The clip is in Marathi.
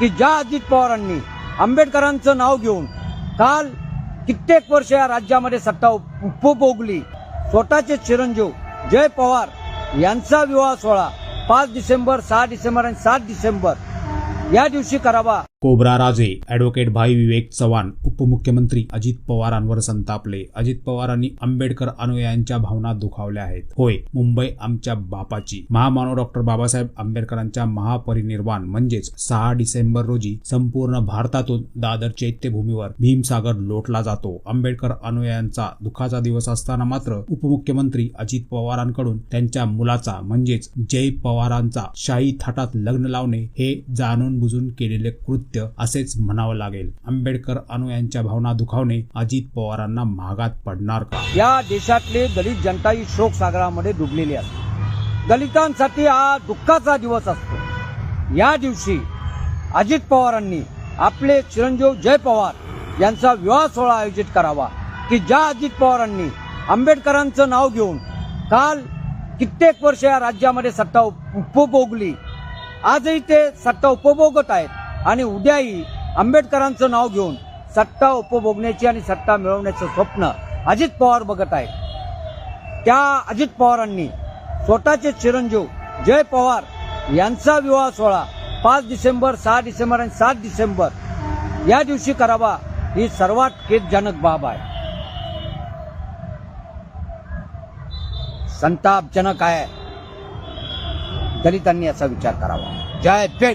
की ज्या अजित पवारांनी आंबेडकरांचं नाव घेऊन काल कित्येक वर्ष या राज्यामध्ये सत्ता उपभोगली, स्वतःचे चिरंजीव जय पवार यांचा विवाह सोहळा 5 डिसेंबर, 6 डिसेंबर आणि 7 डिसेंबर या दिवशी करावा। कोब्रा राजे ॲडव्होकेट भाई विवेक चव्हाण उपमुख्यमंत्री अजित पवारांवर संतापले। अजित पवारांनी आंबेडकर अनुयायांच्या भावना दुखावल्या आहेत। होय, मुंबई आमच्या बापाची। महामानव डॉक्टर बाबासाहेब आंबेडकरांच्या महापरिनिर्वाण म्हणजेच 6 डिसेंबर रोजी संपूर्ण भारतातून दादर चैत्यभूमीवर भीमसागर लोटला जातो। आंबेडकर अनुयायांचा दुःखाचा दिवस असताना मात्र उपमुख्यमंत्री अजित पवारांकडून त्यांच्या मुलाचा म्हणजेच जय पवारांचा शाही थाटात लग्न लावणे हे जाणून बुजून केलेले कृत्य असेच म्हणावं लागेल। आंबेडकर अनुयायांच्या भावना दुखावणे अजित पवारांना महागात पडणार का? या देशातले दलित जनता ही शोक सागरामध्ये डुबलेली असते। दलितांसाठी हा दुःखाचा दिवस असतो। या दिवशी अजित पवारांनी आपले चिरंजीव जय पवार यांचा विवाह सोहळा आयोजित करावा की ज्या अजित पवारांनी आंबेडकरांचं नाव घेऊन काल कित्येक वर्ष या राज्यामध्ये सत्ता उपभोगली, आजही ते सत्ता उपभोगत आहेत आणि उद्याही आंबेडकरांचं नाव घेऊन सत्ता उपभोगण्याची आणि सत्ता मिळवण्याचं स्वप्न अजित पवार बघत आहेत। त्या अजित पवारांनी स्वतःचे चिरंजीव जय पवार यांचा विवाह सोहळा 5 डिसेंबर, 6 डिसेंबर आणि 7 डिसेंबर या दिवशी करावा ही सर्वात खेदजनक बाब आहे, संतापजनक आहे। दलितांनी याचा विचार करावा। जय भीम।